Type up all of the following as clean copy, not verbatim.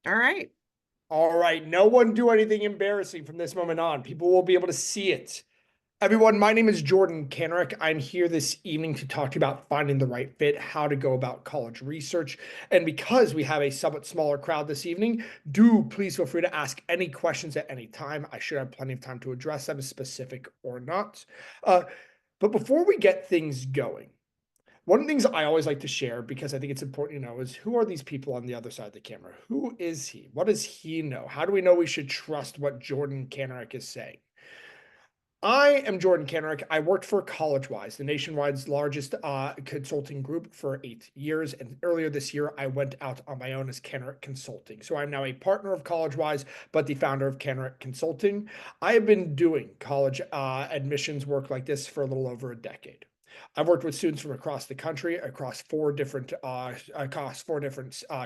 All right. All right, no one do anything embarrassing from this moment on. People will be able to see it. Everyone, my name is Jordan Kanarek. I'm here this evening to talk to you about finding the right fit, how to go about college research. And because we have a somewhat smaller crowd this evening, do please feel free to ask any questions at any time. I should have plenty of time to address them, specific or not. Uh, but before we get things going, one of the things I always like to share, because I think it's important to know, is who are these people on the other side of the camera? Who is he? What does he know? How do we know we should trust what Jordan Kanarek is saying? I am Jordan Kanarek. I worked for Collegewise, the nationwide's largest consulting group, for 8 years. And earlier this year, I went out on my own as Kanarek Consulting. So I'm now a partner of Collegewise, but the founder of Kanarek Consulting. I have been doing college admissions work like this for a little over a decade. I've worked with students from across the country, across four different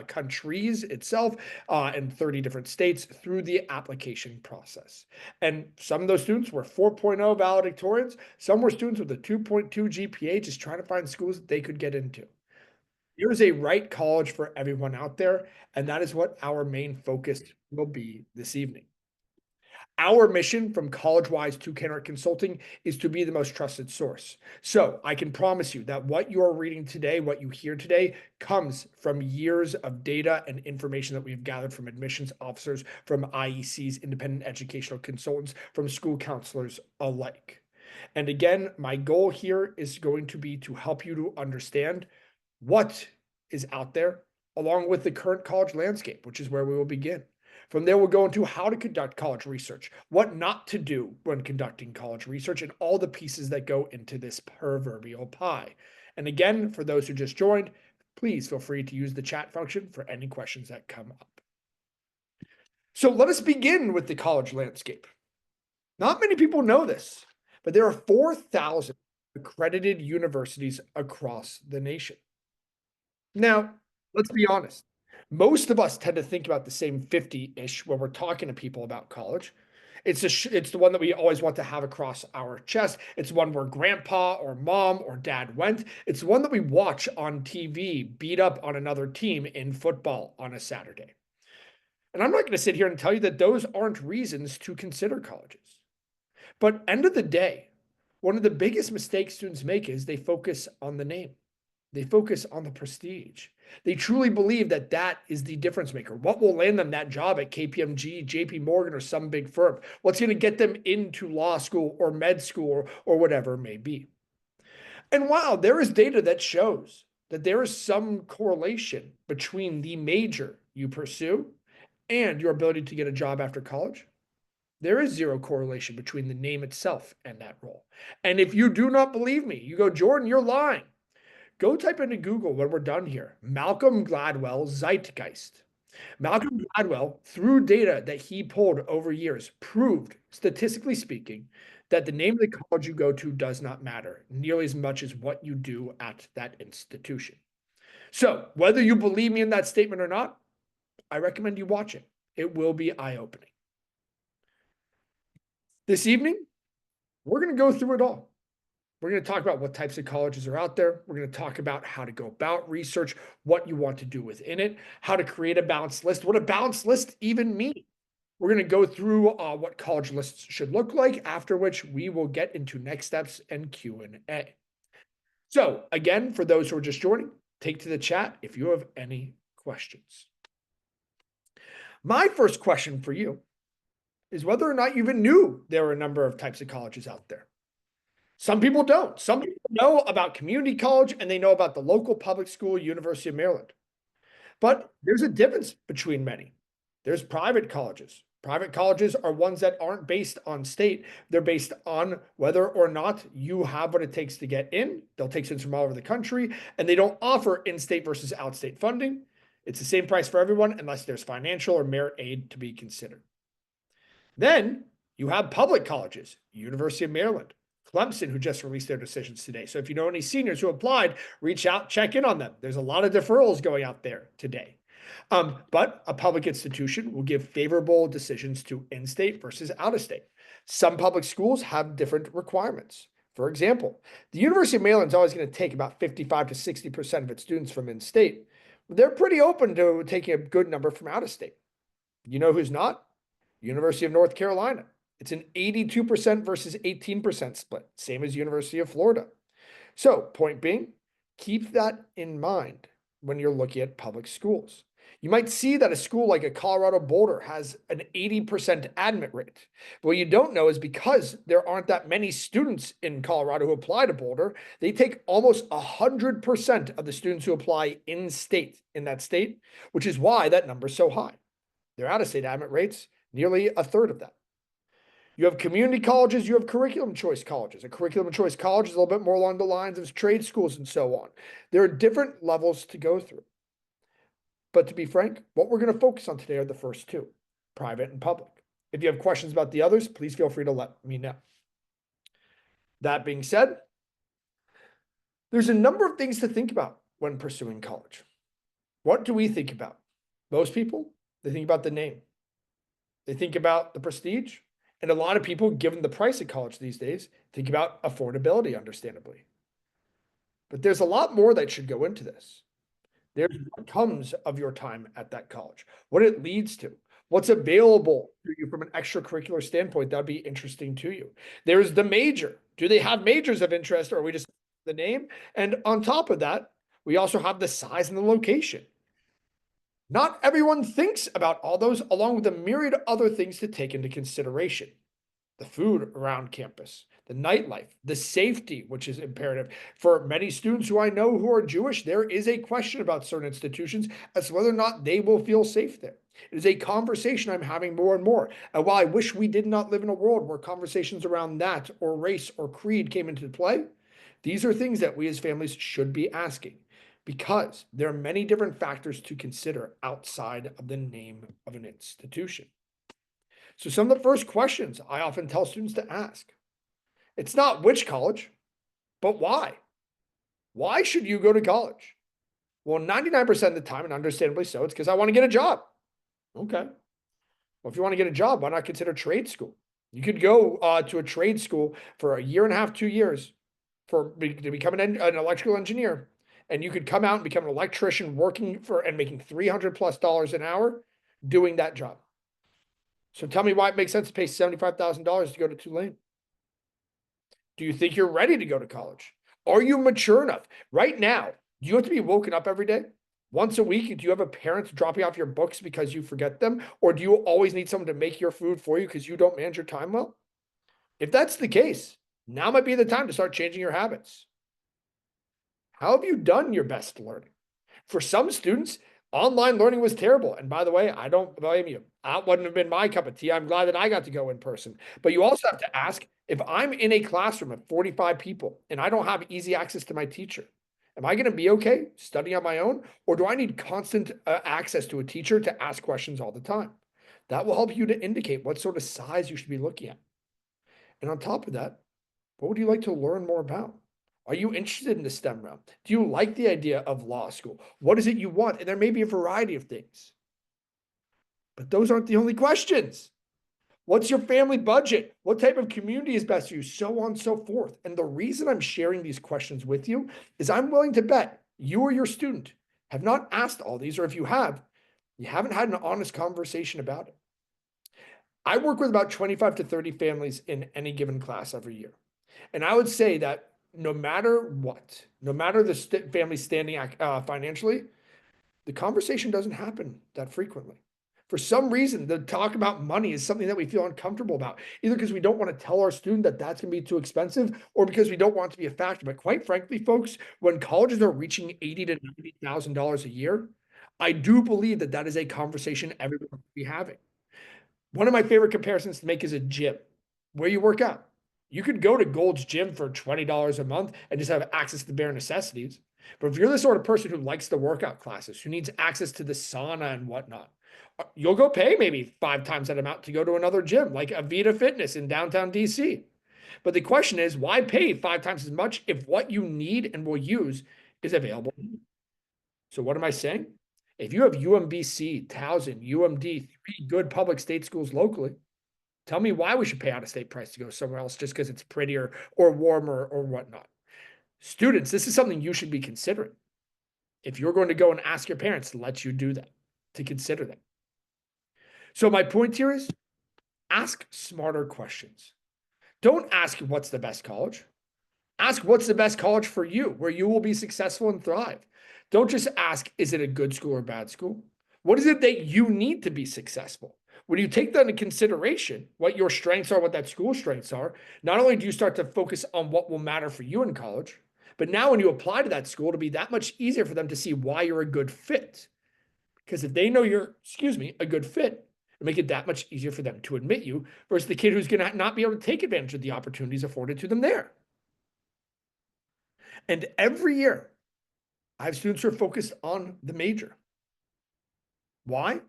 countries itself, in 30 different states through the application process. And some of those students were 4.0 valedictorians. Some were students with a 2.2 GPA, just trying to find schools that they could get into. There is a right college for everyone out there, and that is what our main focus will be this evening. Our mission from Collegewise to Kanarek Consulting is to be the most trusted source. So I can promise you that what you are reading today, what you hear today, comes from years of data and information that we've gathered from admissions officers, from IECs, independent educational consultants, from school counselors alike. And again, my goal here is going to be to help you to understand what is out there, along with the current college landscape, which is where we will begin. From there, we'll go into how to conduct college research, what not to do when conducting college research, and all the pieces that go into this proverbial pie. And again, for those who just joined, please feel free to use the chat function for any questions that come up. So let us begin with the college landscape. Not many people know this, but there are 4,000 accredited universities across the nation. Now, let's be honest. Most of us tend to think about the same 50-ish when we're talking to people about college. It's the one that we always want to have across our chest. It's one where grandpa or mom or dad went. It's the one that we watch on TV beat up on another team in football on a Saturday. And I'm not going to sit here and tell you that those aren't reasons to consider colleges. But end of the day, one of the biggest mistakes students make is they focus on the name. They focus on the prestige. They truly believe that that is the difference maker. What will land them that job at KPMG, JP Morgan, or some big firm? What's going to get them into law school or med school or whatever it may be? And wow, there is data that shows that there is some correlation between the major you pursue and your ability to get a job after college. There is zero correlation between the name itself and that role. And if you do not believe me, you go, Jordan, you're lying. Go type into Google when we're done here, Malcolm Gladwell Zeitgeist. Malcolm Gladwell, through data that he pulled over years, proved, statistically speaking, that the name of the college you go to does not matter nearly as much as what you do at that institution. So, whether you believe me in that statement or not, I recommend you watch it. It will be eye opening. This evening, we're going to go through it all. We're going to talk about what types of colleges are out there. We're going to talk about how to go about research, what you want to do within it, how to create a balanced list, what a balanced list even means. We're going to go through what college lists should look like, after which we will get into next steps and Q&A. So again, for those who are just joining, take to the chat if you have any questions. My first question for you is whether or not you even knew there were a number of types of colleges out there. Some people don't. Some people know about community college and they know about the local public school, University of Maryland. But there's a difference between many. There's private colleges. Private colleges are ones that aren't based on state. They're based on whether or not you have what it takes to get in. They'll take students from all over the country, and they don't offer in-state versus out-state funding. It's the same price for everyone unless there's financial or merit aid to be considered. Then you have public colleges, University of Maryland, Clemson, who just released their decisions today. So if you know any seniors who applied, reach out, check in on them. There's a lot of deferrals going out there today. But a public institution will give favorable decisions to in-state versus out-of-state. Some public schools have different requirements. For example, the University of Maryland is always going to take about 55 to 60% of its students from in-state. They're pretty open to taking a good number from out-of-state. You know who's not? University of North Carolina. It's an 82% versus 18% split, same as University of Florida. So, point being, keep that in mind when you're looking at public schools. You might see that a school like a Colorado Boulder has an 80% admit rate. But what you don't know is because there aren't that many students in Colorado who apply to Boulder, they take almost 100% of the students who apply in state, in that state, which is why that number is so high. Their out of state admit rates, nearly a third of that. You have community colleges, you have curriculum choice colleges. A curriculum choice college is a little bit more along the lines of trade schools and so on. There are different levels to go through. But to be frank, what we're going to focus on today are the first two, private and public. If you have questions about the others, please feel free to let me know. That being said, there's a number of things to think about when pursuing college. What do we think about? Most people, they think about the name. They think about the prestige. And a lot of people, given the price of college these days, think about affordability, understandably. But there's a lot more that should go into this. There's what comes of your time at that college, what it leads to, what's available to you from an extracurricular standpoint that'd be interesting to you. There's the major. Do they have majors of interest, or are we just the name? And on top of that, we also have the size and the location. Not everyone thinks about all those, along with a myriad of other things to take into consideration. The food around campus, the nightlife, the safety, which is imperative. For many students who I know who are Jewish, there is a question about certain institutions as to whether or not they will feel safe there. It is a conversation I'm having more and more. And while I wish we did not live in a world where conversations around that or race or creed came into play, these are things that we as families should be asking, because there are many different factors to consider outside of the name of an institution. So some of the first questions I often tell students to ask, it's not which college, but why? Why should you go to college? Well, 99% of the time, and understandably so, it's because I want to get a job. Okay. Well, if you want to get a job, why not consider trade school? You could go to a trade school for a year and a half, 2 years to become an electrical engineer. And you could come out and become an electrician working for and making $300+ an hour doing that job. So tell me why it makes sense to pay $75,000 to go to Tulane. Do you think you're ready to go to college? Are you mature enough? Right now, do you have to be woken up every day? Once a week, do you have a parent dropping off your books because you forget them? Or do you always need someone to make your food for you because you don't manage your time well? If that's the case, now might be the time to start changing your habits. How have you done your best learning? For some students, online learning was terrible. And by the way, I don't blame you. That wouldn't have been my cup of tea. I'm glad that I got to go in person. But you also have to ask, if I'm in a classroom of 45 people and I don't have easy access to my teacher, am I going to be okay studying on my own? Or do I need constant access to a teacher to ask questions all the time? That will help you to indicate what sort of size you should be looking at. And on top of that, what would you like to learn more about? Are you interested in the STEM realm? Do you like the idea of law school? What is it you want? And there may be a variety of things. But those aren't the only questions. What's your family budget? What type of community is best for you? So on and so forth. And the reason I'm sharing these questions with you is I'm willing to bet you or your student have not asked all these, or if you have, you haven't had an honest conversation about it. I work with about 25 to 30 families in any given class every year. And I would say that no matter what, no matter the family standing financially, the conversation doesn't happen that frequently. For some reason, the talk about money is something that we feel uncomfortable about, either because we don't want to tell our student that that's going to be too expensive, or because we don't want it to be a factor. But quite frankly, folks, when colleges are reaching $80,000 to $90,000 a year, I do believe that that is a conversation everyone should be having. One of my favorite comparisons to make is a gym, where you work out. You could go to Gold's Gym for $20 a month and just have access to the bare necessities. But if you're the sort of person who likes the workout classes, who needs access to the sauna and whatnot, you'll go pay maybe 5 times that amount to go to another gym like Avita Fitness in downtown DC. But the question is, why pay 5 times as much if what you need and will use is available? So what am I saying? If you have UMBC, Towson, UMD, 3 good public state schools locally, tell me why we should pay out of state price to go somewhere else just because it's prettier or warmer or whatnot. Students, this is something you should be considering. If you're going to go and ask your parents to let you do that, to consider that. So my point here is ask smarter questions. Don't ask what's the best college. Ask what's the best college for you, where you will be successful and thrive. Don't just ask, is it a good school or bad school? What is it that you need to be successful? When you take that into consideration, what your strengths are, what that school's strengths are, not only do you start to focus on what will matter for you in college, but now when you apply to that school, it'll be that much easier for them to see why you're a good fit. Because if they know you're, a good fit, it'll make it that much easier for them to admit you versus the kid who's going to not be able to take advantage of the opportunities afforded to them there. And every year, I have students who are focused on the major. Why?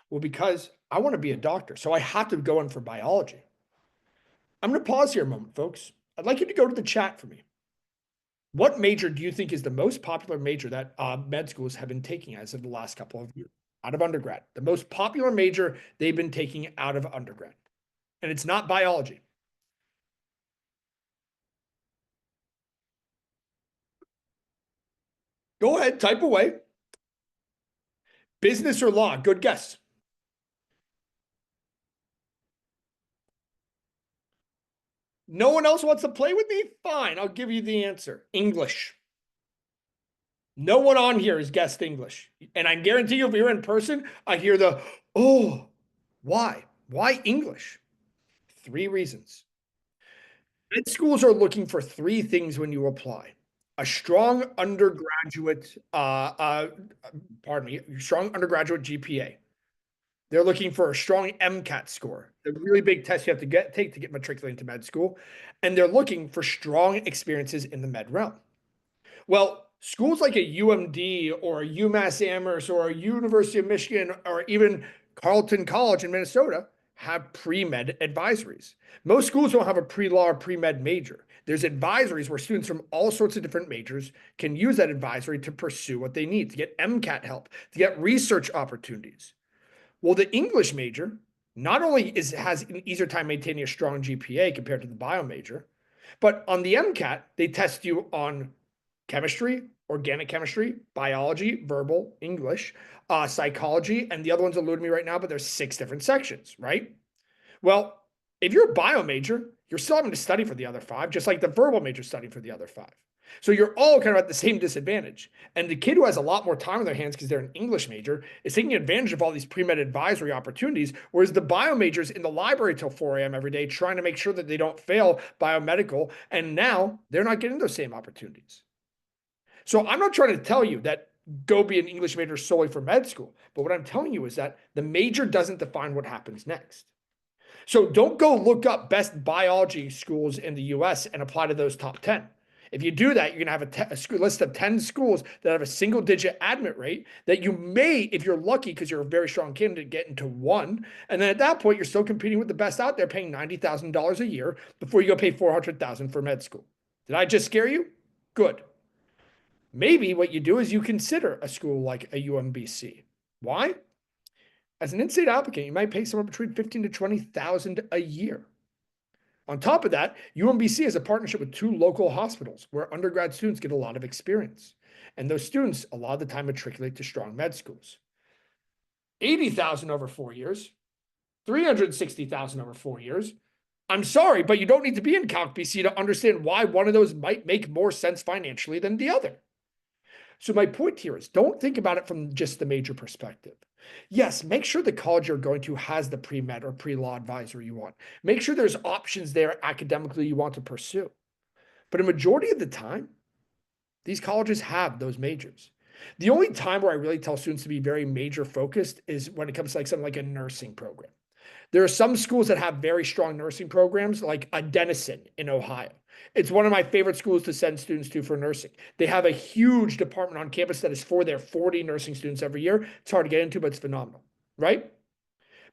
Well, because I want to be a doctor, so I have to go in for biology. I'm going to pause here a moment, folks. I'd like you to go to the chat for me. What major do you think is the most popular major that med schools have been taking as of the last couple of years out of undergrad? The most popular major they've been taking out of undergrad. And it's not biology. Go ahead, type away. Business or law? Good guess. No one else wants to play with me? Fine, I'll give you the answer. English. No one on here has guessed English. And I guarantee you, if you're in person, I hear the, oh, why? Why English? Three reasons. Med schools are looking for three things when you apply. A strong undergraduate, strong undergraduate GPA. They're looking for a strong MCAT score, a really big test you have to take to get matriculated into med school. And they're looking for strong experiences in the med realm. Well, schools like a UMD or a UMass Amherst or a University of Michigan or even Carleton College in Minnesota have pre-med advisories. Most schools don't have a pre-law or pre-med major. There's advisories where students from all sorts of different majors can use that advisory to pursue what they need, to get MCAT help, to get research opportunities. Well, the English major not only has an easier time maintaining a strong GPA compared to the bio major, but on the MCAT, they test you on chemistry, organic chemistry, biology, verbal, English, psychology, and the other one's eluding me right now, but there's 6 different sections, right? Well, if you're a bio major, you're still having to study for the other 5, just like the verbal major studying for the other 5. So you're all kind of at the same disadvantage. And the kid who has a lot more time on their hands because they're an English major is taking advantage of all these pre-med advisory opportunities, whereas the bio majors in the library till 4 a.m. every day trying to make sure that they don't fail biomedical, and now they're not getting those same opportunities. So I'm not trying to tell you that go be an English major solely for med school, but what I'm telling you is that the major doesn't define what happens next. So don't go look up best biology schools in the US and apply to those top 10. If you do that, you're going to have a list of 10 schools that have a single digit admit rate that you may, if you're lucky, because you're a very strong candidate, get into one. And then at that point, you're still competing with the best out there paying $90,000 a year before you go pay $400,000 for med school. Did I just scare you? Good. Maybe what you do is you consider a school like a UMBC. Why? As an in-state applicant, you might pay somewhere between $15,000 to $20,000 a year. On top of that, UMBC has a partnership with 2 local hospitals where undergrad students get a lot of experience. And those students, a lot of the time, matriculate to strong med schools. $80,000 over 4 years, $360,000 over 4 years. I'm sorry, but you don't need to be in Calc BC to understand why one of those might make more sense financially than the other. So my point here is don't think about it from just the major perspective. Yes, make sure the college you're going to has the pre-med or pre-law advisor you want. Make sure there's options there academically you want to pursue. But a majority of the time, these colleges have those majors. The only time where I really tell students to be very major focused is when it comes to like something like a nursing program. There are some schools that have very strong nursing programs, like a Denison in Ohio. It's one of my favorite schools to send students to for nursing. They have a huge department on campus that is for their 40 nursing students every year. It's hard to get into, but it's phenomenal, right?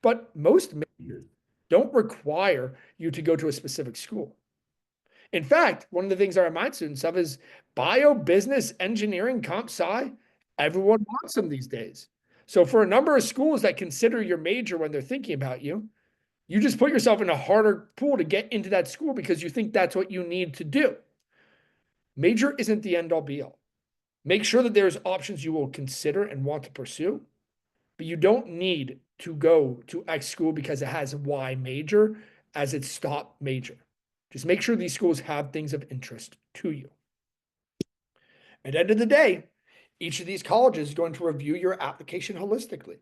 But most majors don't require you to go to a specific school. In fact, one of the things I remind students of is bio, business, engineering, comp sci. Everyone wants them these days. So for a number of schools that consider your major when they're thinking about you, you just put yourself in a harder pool to get into that school because you think that's what you need to do. Major isn't the end all be all. Make sure that there's options you will consider and want to pursue, but you don't need to go to X school because it has Y major as its top major. Just make sure these schools have things of interest to you. At the end of the day, each of these colleges is going to review your application holistically.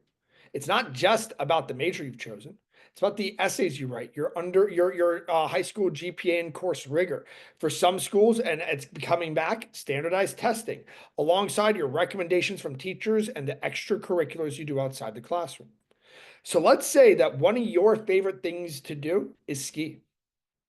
It's not just about the major you've chosen. It's about the essays you write, your high school GPA and course rigor. For some schools, and it's coming back, standardized testing, alongside your recommendations from teachers and the extracurriculars you do outside the classroom. So let's say that one of your favorite things to do is ski.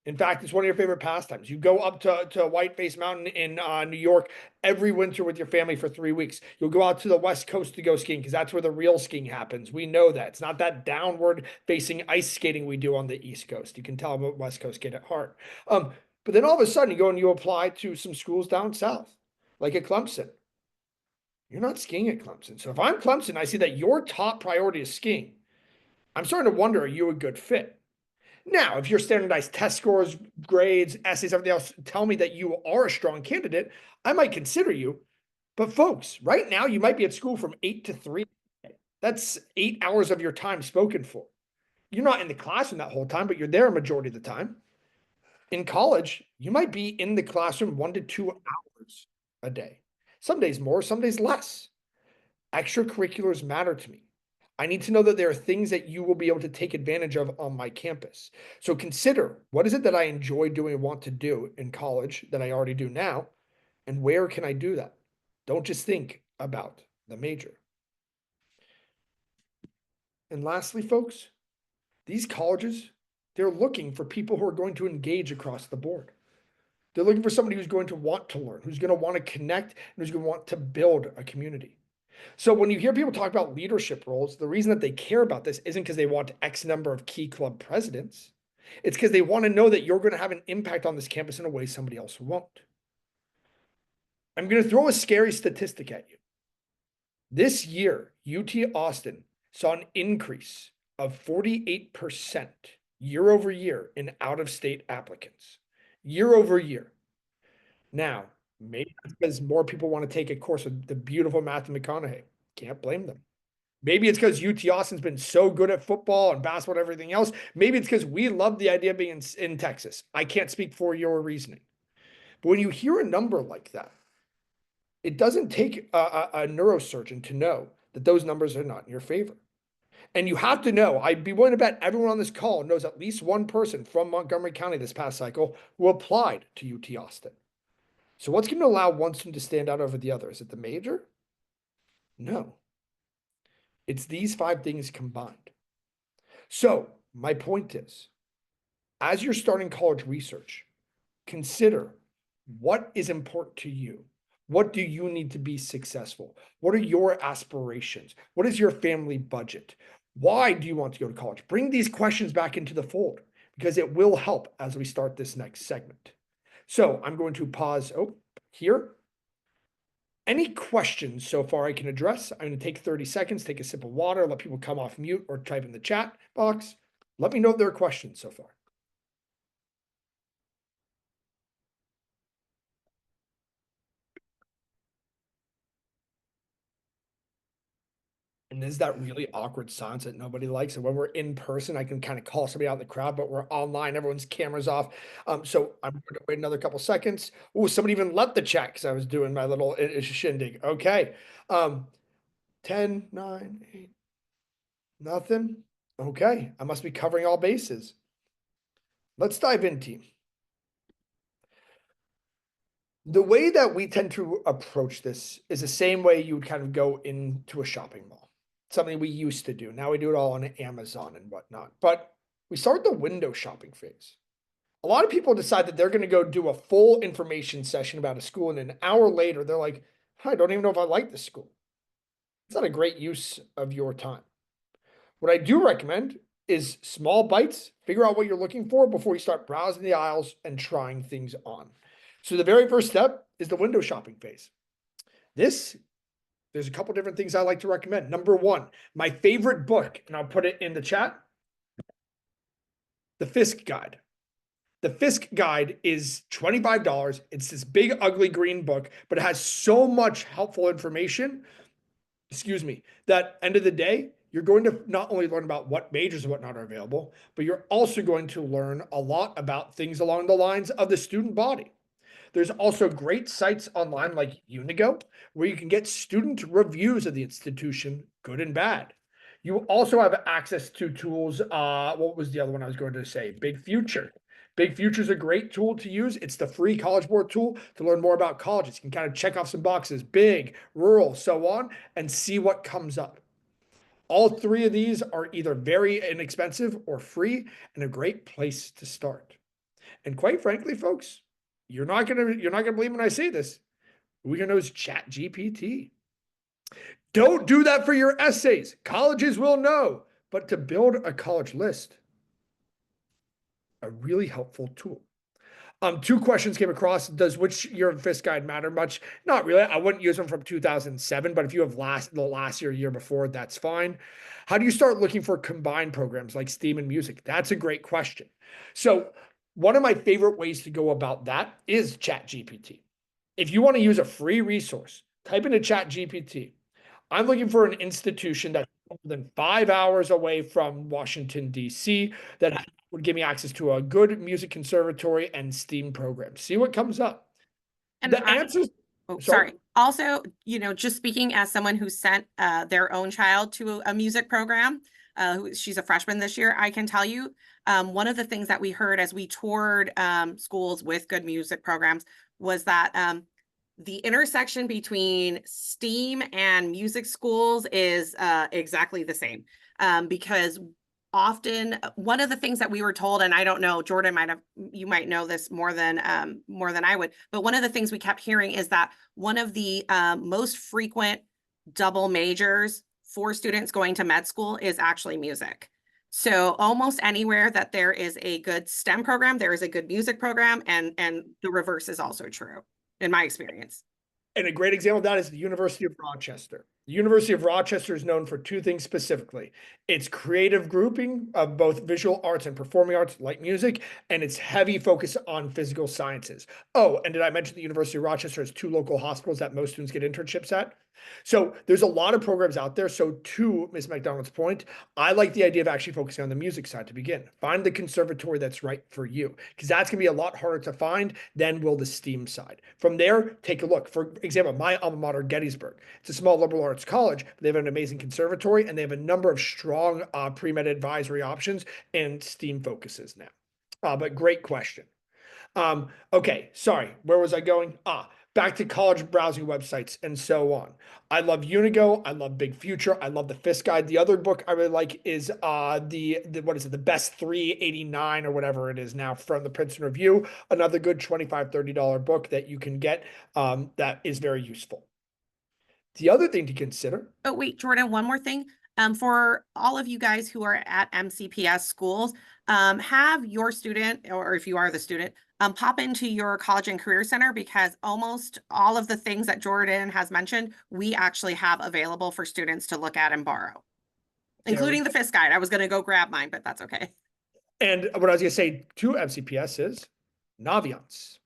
In fact, it's one of your favorite pastimes. You go up to Whiteface Mountain in New York every winter with your family for 3 weeks. You'll go out to the West Coast to go skiing because that's where the real skiing happens. We know that. It's not that downward facing ice skating we do on the East Coast. You can tell them West Coast get it hard. But then all of a sudden you go and you apply to some schools down south, like at Clemson. You're not skiing at Clemson. So if I'm Clemson, I see that your top priority is skiing. I'm starting to wonder, are you a good fit? Now, if your standardized test scores, grades, essays, everything else tell me that you are a strong candidate, I might consider you. But folks, right now you might be at school from 8 to 3. That's 8 hours of your time spoken for. You're not in the classroom that whole time, but you're there a majority of the time. In college, you might be in the classroom 1 to 2 hours a day. Some days more, some days less. Extracurriculars matter to me. I need to know that there are things that you will be able to take advantage of on my campus. So consider, what is it that I enjoy doing and want to do in college that I already do now? And where can I do that? Don't just think about the major. And lastly, folks, these colleges, they're looking for people who are going to engage across the board. They're looking for somebody who's going to want to learn, who's going to want to connect, and who's going to want to build a community. So when you hear people talk about leadership roles, the reason that they care about this isn't because they want X number of key club presidents. It's because they want to know that you're going to have an impact on this campus in a way somebody else won't. I'm going to throw a scary statistic at you. This year, UT Austin saw an increase of 48% year over year in out-of-state applicants. Year over year. Now, maybe it's because more people want to take a course with the beautiful Matthew McConaughey. Can't blame them. Maybe it's because UT Austin's been so good at football and basketball and everything else. Maybe it's because we love the idea of being in Texas. I can't speak for your reasoning. But when you hear a number like that, it doesn't take a neurosurgeon to know that those numbers are not in your favor. And you have to know, I'd be willing to bet everyone on this call knows at least one person from Montgomery County this past cycle who applied to UT Austin. So what's going to allow one student to stand out over the other? Is it the major? No. It's these 5 things combined. So my point is, as you're starting college research, consider what is important to you. What do you need to be successful? What are your aspirations? What is your family budget? Why do you want to go to college? Bring these questions back into the fold because it will help as we start this next segment. So I'm going to pause here. Any questions so far I can address? I'm going to take 30 seconds, take a sip of water, let people come off mute or type in the chat box. Let me know if there are questions so far. And there's that really awkward silence that nobody likes. And when we're in person, I can kind of call somebody out in the crowd, but we're online, everyone's cameras off. So I'm going to wait another couple seconds. Oh, somebody even left the chat because I was doing my little shindig. Okay. 10, 9, 8, nothing. Okay. I must be covering all bases. Let's dive in, team. The way that we tend to approach this is the same way you would kind of go into a shopping mall. Something we used to do. Now we do it all on Amazon and whatnot. But we start the window shopping phase. A lot of people decide that they're going to go do a full information session about a school, and an hour later, they're like, I don't even know if I like this school. It's not a great use of your time. What I do recommend is small bites. Figure out what you're looking for before you start browsing the aisles and trying things on. So the very first step is the window shopping phase. There's a couple different things I like to recommend. Number 1, my favorite book, and I'll put it in the chat, the Fisk Guide. The Fisk Guide is $25. It's this big, ugly green book, but it has so much helpful information, that end of the day, you're going to not only learn about what majors and whatnot are available, but you're also going to learn a lot about things along the lines of the student body. There's also great sites online like Unigo, where you can get student reviews of the institution, good and bad. You also have access to tools. What was the other one I was going to say? Big Future. Big Future is a great tool to use. It's the free College Board tool to learn more about colleges. You can kind of check off some boxes, big, rural, so on, and see what comes up. All three of these are either very inexpensive or free and a great place to start. And quite frankly, folks, you're not gonna believe when I say this. We're gonna use Chat GPT. Don't do that for your essays. Colleges will know, but to build a college list, a really helpful tool. Two questions came across. Does which year of FIS guide matter much? Not really. I wouldn't use them from 2007, but if you have the last year before, that's fine. How do you start looking for combined programs like STEAM and music? That's a great question. So one of my favorite ways to go about that is ChatGPT. If you want to use a free resource, type into ChatGPT. I'm looking for an institution that's more than 5 hours away from Washington, D.C., that would give me access to a good music conservatory and STEAM program. See what comes up. And The answers. sorry. Also, just speaking as someone who sent their own child to a music program, she's a freshman this year, I can tell you, one of the things that we heard as we toured schools with good music programs was that the intersection between STEAM and music schools is exactly the same, because often one of the things that we were told, and I don't know, Jordan you might know this more than I would, but one of the things we kept hearing is that one of the most frequent double majors for students going to med school is actually music. So almost anywhere that there is a good STEM program, there is a good music program, and the reverse is also true in my experience. And a great example of that is the University of Rochester. The University of Rochester is known for two things specifically. Its creative grouping of both visual arts and performing arts, like music, and its heavy focus on physical sciences. Oh, and did I mention the University of Rochester has two local hospitals that most students get internships at? So there's a lot of programs out there. So to Ms. McDonald's point, I like the idea of actually focusing on the music side to begin. Find the conservatory that's right for you, because that's going to be a lot harder to find than will the STEAM side. From there, take a look. For example, my alma mater, Gettysburg. It's a small liberal arts college, but they have an amazing conservatory, and they have a number of strong pre-med advisory options and STEAM focuses now. But great question. Okay, sorry, where was I going? Back to college browsing websites and so on. I love Unigo. I love Big Future. I love the FIS guide. The other book I really like is the what is it? The Best 389 or whatever it is now from the Princeton Review. Another good $25-$30 book that you can get that is very useful. The other thing to consider. Oh, wait, Jordan, one more thing. For all of you guys who are at MCPS schools, have your student, or if you are the student, pop into your college and career center, because almost all of the things that Jordan has mentioned, we actually have available for students to look at and borrow, including the FIS guide. I was going to go grab mine, but that's okay. And what I was going to say to MCPS is Naviance.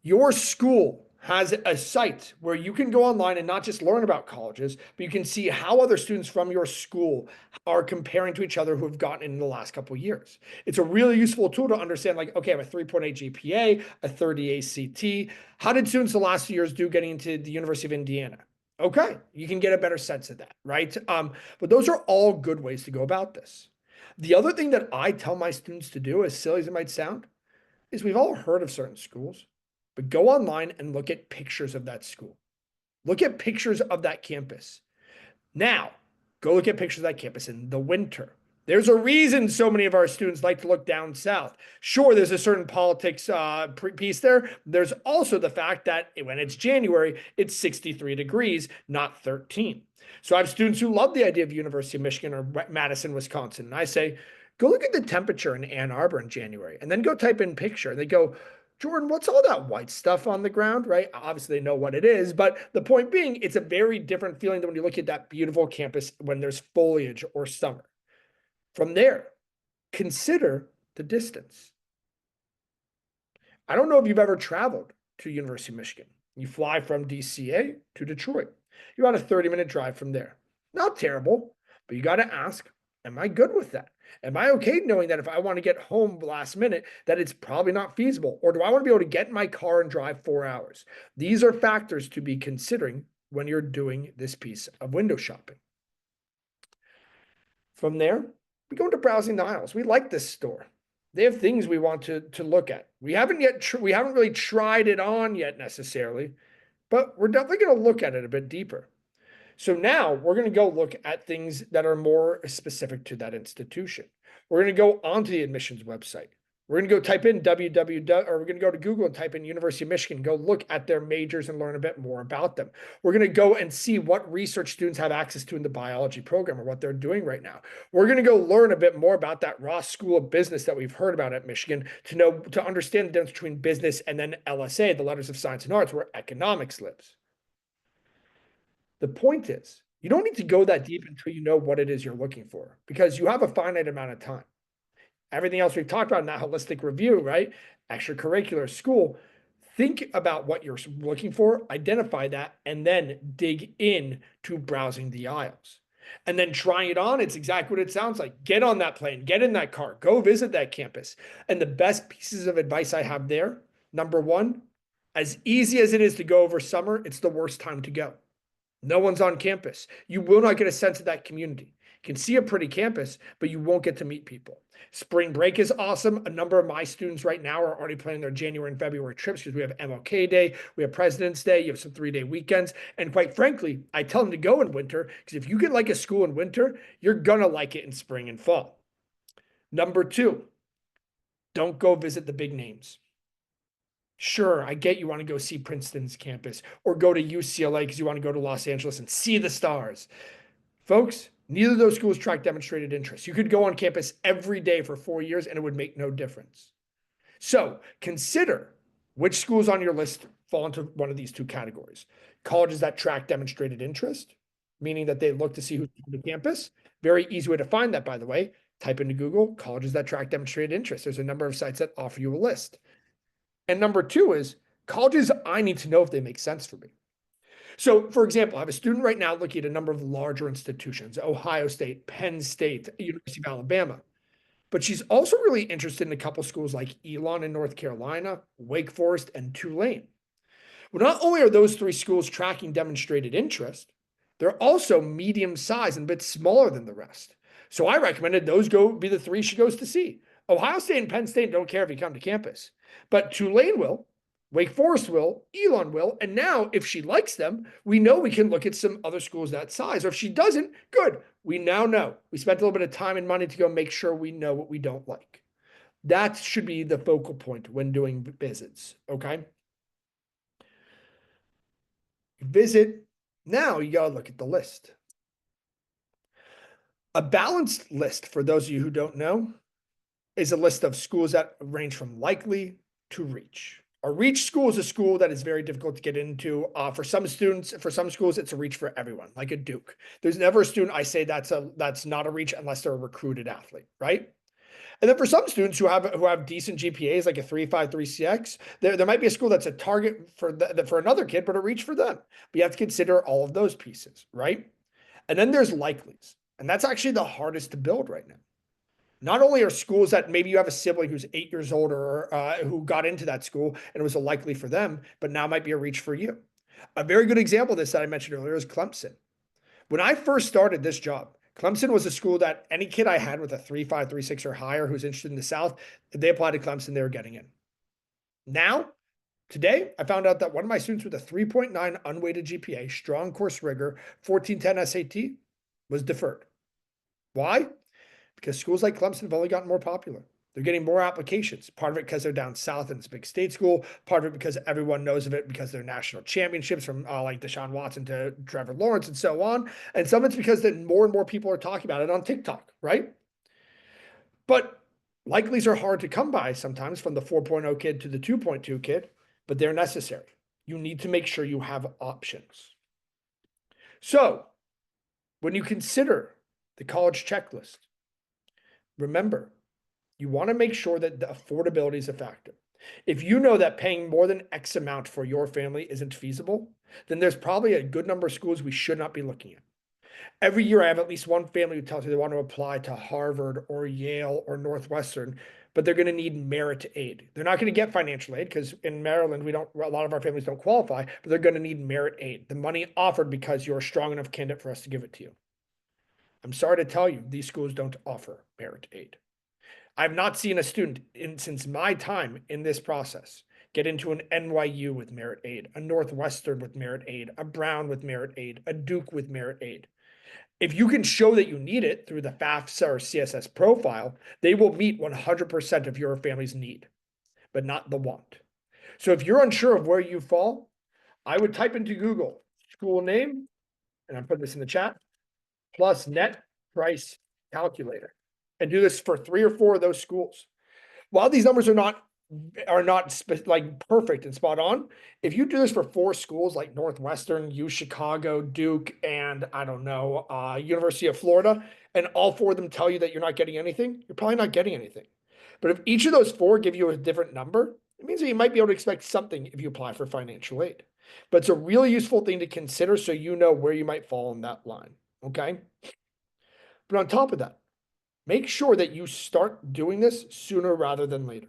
Your school has a site where you can go online and not just learn about colleges, but you can see how other students from your school are comparing to each other who have gotten in the last couple of years. It's a really useful tool to understand, like, okay, I have a 3.8 GPA, a 30 ACT. How did students the last 2 years do getting into the University of Indiana? Okay, you can get a better sense of that, right? But those are all good ways to go about this. The other thing that I tell my students to do, as silly as it might sound, is we've all heard of certain schools, but go online and look at pictures of that school. Look at pictures of that campus. Now, go look at pictures of that campus in the winter. There's a reason so many of our students like to look down south. Sure, there's a certain politics piece there. There's also the fact that when it's January, it's 63 degrees, not 13. So I have students who love the idea of University of Michigan or Madison, Wisconsin. And I say, go look at the temperature in Ann Arbor in January, and then go type in picture. And they go, Jordan, what's all that white stuff on the ground, right? Obviously, they know what it is, but the point being, it's a very different feeling than when you look at that beautiful campus when there's foliage or summer. From there, consider the distance. I don't know if you've ever traveled to University of Michigan. You fly from DCA to Detroit. You're on a 30-minute drive from there. Not terrible, But you got to ask, am I good with that? Am I okay knowing that if I want to get home last minute, that it's probably not feasible? Or do I want to be able to get in my car and drive 4 hours? These are factors to be considering when you're doing this piece of window shopping. From there, we go into browsing the aisles. We like this store. They have things we want to look at. We haven't really tried it on yet necessarily, but we're definitely going to look at it a bit deeper. So now we're going to go look at things that are more specific to that institution. We're going to go onto the admissions website. We're going to go type in www, or we're going to go to Google and type in University of Michigan, go look at their majors and learn a bit more about them. We're going to go and see what research students have access to in the biology program or what they're doing right now. We're going to go learn a bit more about that Ross School of Business that we've heard about at Michigan to understand the difference between business and then LSA, the Letters of Science and Arts, where economics lives. The point is, you don't need to go that deep until you know what it is you're looking for, because you have a finite amount of time. Everything else we've talked about in that holistic review, right? Extracurricular, school. Think about what you're looking for, identify that, and then dig in to browsing the aisles. And then trying it on, it's exactly what it sounds like. Get on that plane, get in that car, go visit that campus. And the best pieces of advice I have there, number one, as easy as it is to go over summer, it's the worst time to go. No one's on campus. You will not get a sense of that community. You can see a pretty campus, but you won't get to meet people. Spring break is awesome. A number of my students right now are already planning their January and February trips because we have MLK Day, we have President's Day, you have some 3-day weekends. And quite frankly, I tell them to go in winter because if you can like a school in winter, you're going to like it in spring and fall. Number two, don't go visit the big names. Sure, I get you want to go see Princeton's campus or go to UCLA because you want to go to Los Angeles and see the stars. Folks, neither of those schools track demonstrated interest. You could go on campus every day for 4 years and it would make no difference. So consider which schools on your list fall into one of these two categories. Colleges that track demonstrated interest, meaning that they look to see who's on the campus. Very easy way to find that, by the way. Type into Google, colleges that track demonstrated interest. There's a number of sites that offer you a list. And number two is colleges I need to know if they make sense for me. So, for example, I have a student right now looking at a number of larger institutions, Ohio State, Penn State, University of Alabama. But she's also really interested in a couple schools like Elon in North Carolina, Wake Forest, and Tulane. Well, not only are those three schools tracking demonstrated interest, they're also medium sized and a bit smaller than the rest. So I recommended those be the three she goes to see. Ohio State and Penn State don't care if you come to campus, but Tulane will, Wake Forest will, Elon will, and now if she likes them, we know we can look at some other schools that size. Or if she doesn't, good. We now know. We spent a little bit of time and money to go make sure we know what we don't like. That should be the focal point when doing visits, okay? Visit, now you gotta look at the list. A balanced list, for those of you who don't know, is a list of schools that range from likely to reach. A reach school is a school that is very difficult to get into. For some students, for some schools, it's a reach for everyone, like a Duke. There's never a student I say that's not a reach unless they're a recruited athlete, right? And then for some students who have decent GPAs, like a 3.5, 3.6, there might be a school that's a target for another kid, but a reach for them. But you have to consider all of those pieces, right? And then there's likelies, and that's actually the hardest to build right now. Not only are schools that maybe you have a sibling who's 8 years old or who got into that school and it was a likely for them, but now might be a reach for you. A very good example of this that I mentioned earlier is Clemson. When I first started this job, Clemson was a school that any kid I had with a 3.5, 3.6 or higher who's interested in the South, if they applied to Clemson, they were getting in. Now, today, I found out that one of my students with a 3.9 unweighted GPA, strong course rigor, 1410 SAT, was deferred. Why? Because schools like Clemson have only gotten more popular. They're getting more applications. Part of it because they're down south and it's a big state school. Part of it because everyone knows of it because they're national championships from like Deshaun Watson to Trevor Lawrence and so on. And some of it's because that more and more people are talking about it on TikTok, right? But likelies are hard to come by sometimes, from the 4.0 kid to the 2.2 kid, but they're necessary. You need to make sure you have options. So when you consider the college checklist, remember, you want to make sure that the affordability is a factor. If you know that paying more than X amount for your family isn't feasible, then there's probably a good number of schools we should not be looking at. Every year, I have at least one family who tells me they want to apply to Harvard or Yale or Northwestern, but they're going to need merit aid. They're not going to get financial aid because in Maryland, a lot of our families don't qualify, but they're going to need merit aid. The money offered because you're a strong enough candidate for us to give it to you. I'm sorry to tell you, these schools don't offer merit aid. I've not seen a student since my time in this process get into an NYU with merit aid, a Northwestern with merit aid, a Brown with merit aid, a Duke with merit aid. If you can show that you need it through the FAFSA or CSS profile, they will meet 100% of your family's need, but not the want. So if you're unsure of where you fall, I would type into Google school name, and I'm putting this in the chat, plus net price calculator, and do this for 3 or 4 of those schools. While these numbers are not like perfect and spot on, if you do this for 4 schools like Northwestern, U Chicago, Duke, and I don't know, University of Florida, and all 4 of them tell you that you're not getting anything, you're probably not getting anything. But if each of those 4 give you a different number, it means that you might be able to expect something if you apply for financial aid. But it's a really useful thing to consider so you know where you might fall in that line. Okay. But on top of that, make sure that you start doing this sooner rather than later.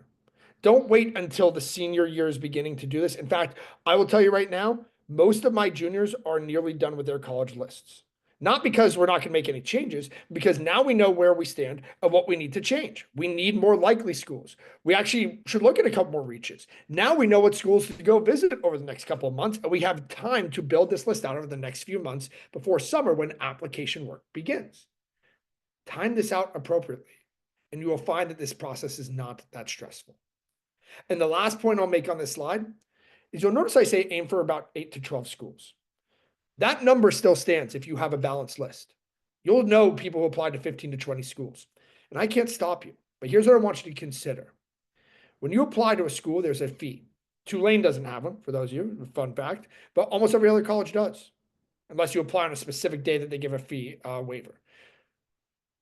Don't wait until the senior year is beginning to do this. In fact, I will tell you right now, most of my juniors are nearly done with their college lists. Not because we're not going to make any changes, because now we know where we stand and what we need to change. We need more likely schools. We actually should look at a couple more reaches. Now we know what schools to go visit over the next couple of months, and we have time to build this list out over the next few months before summer when application work begins. Time this out appropriately, and you will find that this process is not that stressful. And the last point I'll make on this slide is you'll notice I say aim for about 8 to 12 schools. That number still stands if you have a balanced list. You'll know people who apply to 15 to 20 schools. And I can't stop you, but here's what I want you to consider. When you apply to a school, there's a fee. Tulane doesn't have one, for those of you, fun fact, but almost every other college does, unless you apply on a specific day that they give a fee waiver.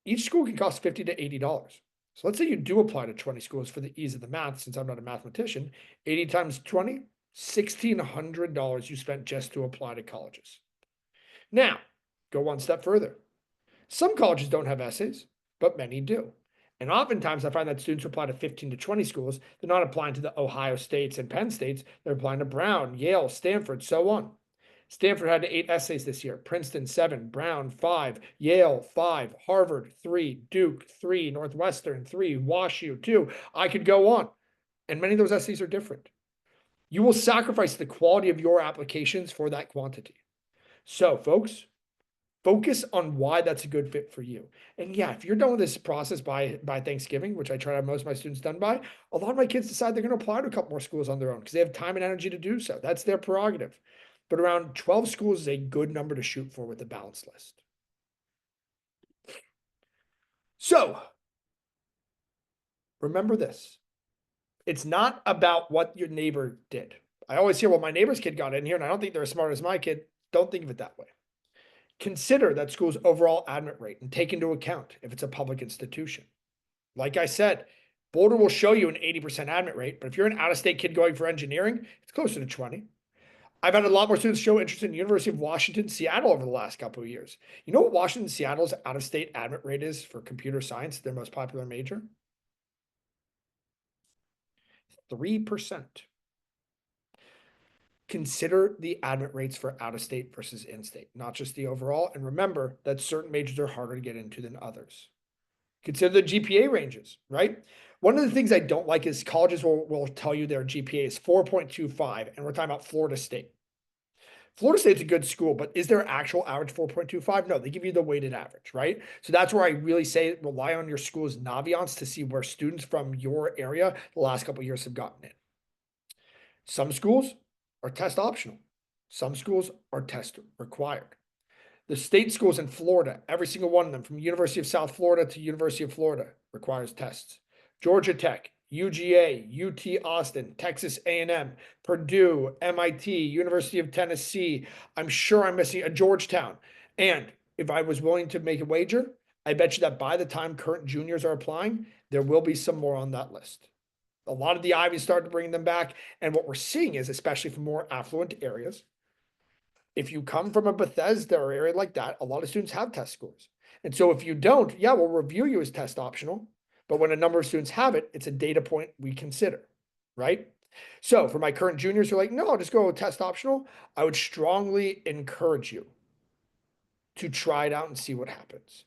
Each school can cost $50 to $80. So let's say you do apply to 20 schools for the ease of the math, since I'm not a mathematician. 80 times 20, $1,600 you spent just to apply to colleges. Now, go one step further. Some colleges don't have essays, but many do. And oftentimes I find that students who apply to 15 to 20 schools, they're not applying to the Ohio States and Penn States, they're applying to Brown, Yale, Stanford, so on. Stanford had 8 essays this year, Princeton 7, Brown 5, Yale 5, Harvard 3, Duke 3, Northwestern 3, WashU 2. I could go on. And many of those essays are different. You will sacrifice the quality of your applications for that quantity. So, folks, focus on why that's a good fit for you. And yeah, if you're done with this process by Thanksgiving, which I try to have most of my students done by, a lot of my kids decide they're going to apply to a couple more schools on their own because they have time and energy to do so. That's their prerogative. But around 12 schools is a good number to shoot for with the balanced list. So remember this. It's not about what your neighbor did. I always hear, well, my neighbor's kid got in here and I don't think they're as smart as my kid. Don't think of it that way. Consider that school's overall admit rate and take into account if it's a public institution. Like I said, Boulder will show you an 80% admit rate, but if you're an out-of-state kid going for engineering, it's closer to 20. I've had a lot more students show interest in the University of Washington, Seattle over the last couple of years. You know what Washington, Seattle's out-of-state admit rate is for computer science, their most popular major? 3%. Consider the admit rates for out-of-state versus in-state, not just the overall. And remember that certain majors are harder to get into than others. Consider the GPA ranges, right? One of the things I don't like is colleges will tell you their GPA is 4.25, and we're talking about Florida State. Florida State's a good school, but is their actual average 4.25? No, they give you the weighted average, right? So that's where I really say rely on your school's Naviance to see where students from your area the last couple of years have gotten in. Some schools are test optional. Some schools are test required. The state schools in Florida, every single one of them, from University of South Florida to University of Florida, requires tests. Georgia Tech, UGA, UT Austin, Texas A&M, Purdue, MIT, University of Tennessee. I'm sure I'm missing a Georgetown. And if I was willing to make a wager, I bet you that by the time current juniors are applying, there will be some more on that list. A lot of the Ivies started bringing them back. And what we're seeing is, especially from more affluent areas, If you come from a Bethesda or area like that, a lot of students have test scores. And so if you don't, yeah, we'll review you as test optional. But when a number of students have it, it's a data point we consider, right? So for my current juniors who are like, no, I'll just go test optional, I would strongly encourage you to try it out and see what happens.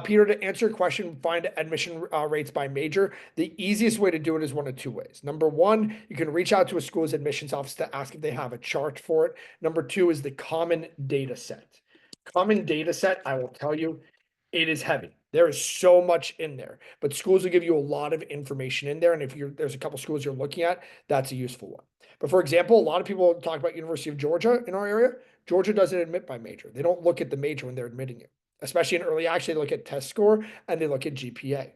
Peter, to answer your question, find admission rates by major. The easiest way to do it is one of two ways. Number one, you can reach out to a school's admissions office to ask if they have a chart for it. Number two is the common data set. Common data set, I will tell you, it is heavy. There is so much in there, but schools will give you a lot of information in there. And if there's a couple schools you're looking at, that's a useful one. But for example, a lot of people talk about University of Georgia in our area. Georgia doesn't admit by major. They don't look at the major when they're admitting it, especially in early action. They look at test score and they look at GPA.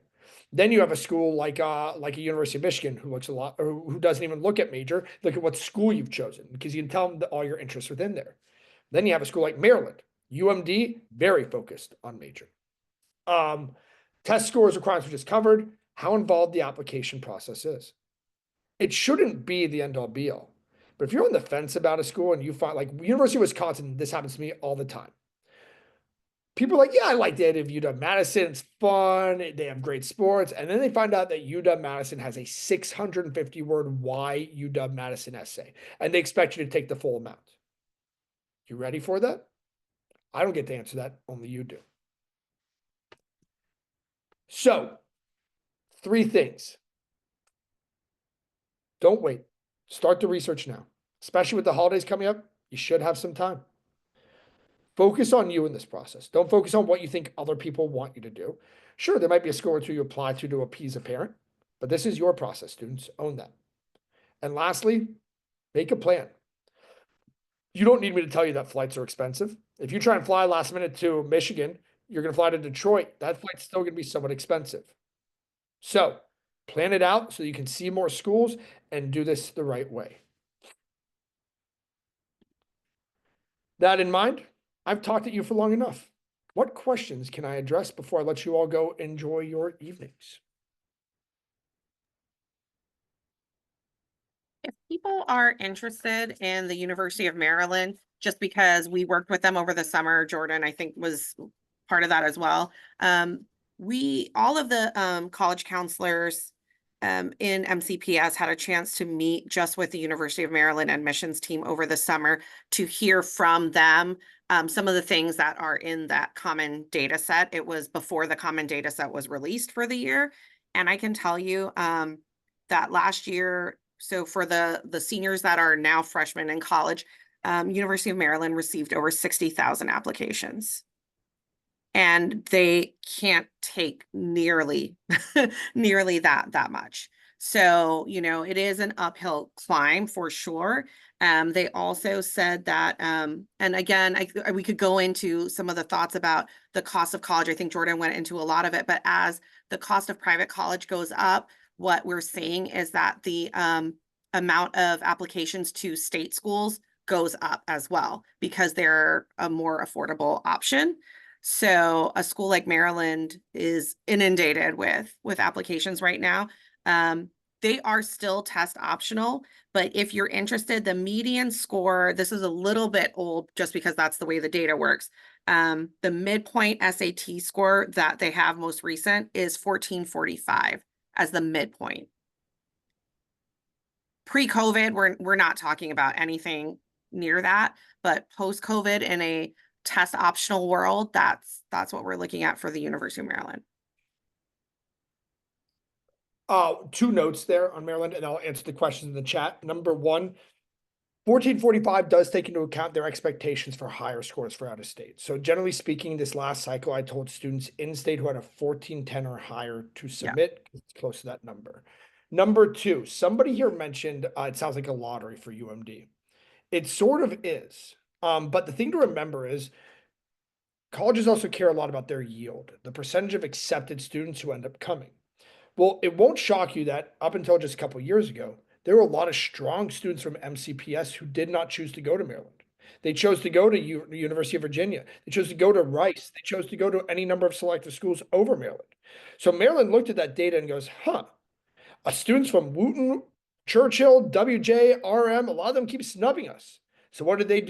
Then you have a school like a University of Michigan who looks a lot, or who doesn't even look at major. Look at what school you've chosen because you can tell them that all your interests within there. Then you have a school like Maryland, UMD, very focused on major. Test scores requirements we just covered, how involved the application process is. It shouldn't be the end all be all. But if you're on the fence about a school and you find, like University of Wisconsin, this happens to me all the time. People are like, yeah, I like the idea of UW-Madison. It's fun. They have great sports. And then they find out that UW-Madison has a 650-word why UW-Madison essay. And they expect you to take the full amount. You ready for that? I don't get to answer that. Only you do. So, 3 things. Don't wait. Start the research now. Especially with the holidays coming up, you should have some time. Focus on you in this process. Don't focus on what you think other people want you to do. Sure, there might be a school or two you apply to appease a parent, but this is your process, students. Own that. And lastly, make a plan. You don't need me to tell you that flights are expensive. If you try and fly last minute to Michigan, you're going to fly to Detroit. That flight's still going to be somewhat expensive. So plan it out so you can see more schools and do this the right way. That in mind, I've talked at you for long enough. What questions can I address before I let you all go enjoy your evenings? If people are interested in the University of Maryland, just because we worked with them over the summer, Jordan, I think was part of that as well. All of the college counselors in MCPS had a chance to meet just with the University of Maryland admissions team over the summer to hear from them some of the things that are in that common data set. It was before the common data set was released for the year. And I can tell you that last year, so for the seniors that are now freshmen in college, University of Maryland received over 60,000 applications. And they can't take nearly nearly that much. So, it is an uphill climb for sure. They also said that, and again, we could go into some of the thoughts about the cost of college. I think Jordan went into a lot of it, but as the cost of private college goes up, what we're seeing is that the amount of applications to state schools goes up as well because they're a more affordable option. So a school like Maryland is inundated with applications right now. They are still test optional, but if you're interested, the median score, this is a little bit old just because that's the way the data works. The midpoint SAT score that they have most recent is 1445 as the midpoint. Pre-COVID, we're not talking about anything near that, but post-COVID in a test optional world, that's what we're looking at for the University of Maryland. 2 notes there on Maryland, and I'll answer the questions in the chat. Number 1, 1445 does take into account their expectations for higher scores for out of state. So generally speaking, this last cycle, I told students in state who had a 1410 or higher to submit. Yeah. It's close to that number. Number 2, somebody here mentioned it sounds like a lottery for UMD. It sort of is. But the thing to remember is colleges also care a lot about their yield, the percentage of accepted students who end up coming. Well, it won't shock you that up until just a couple of years ago, there were a lot of strong students from MCPS who did not choose to go to Maryland. They chose to go to University of Virginia. They chose to go to Rice. They chose to go to any number of selective schools over Maryland. So Maryland looked at that data and goes, students from Wooten, Churchill, WJ, RM, a lot of them keep snubbing us. So what did?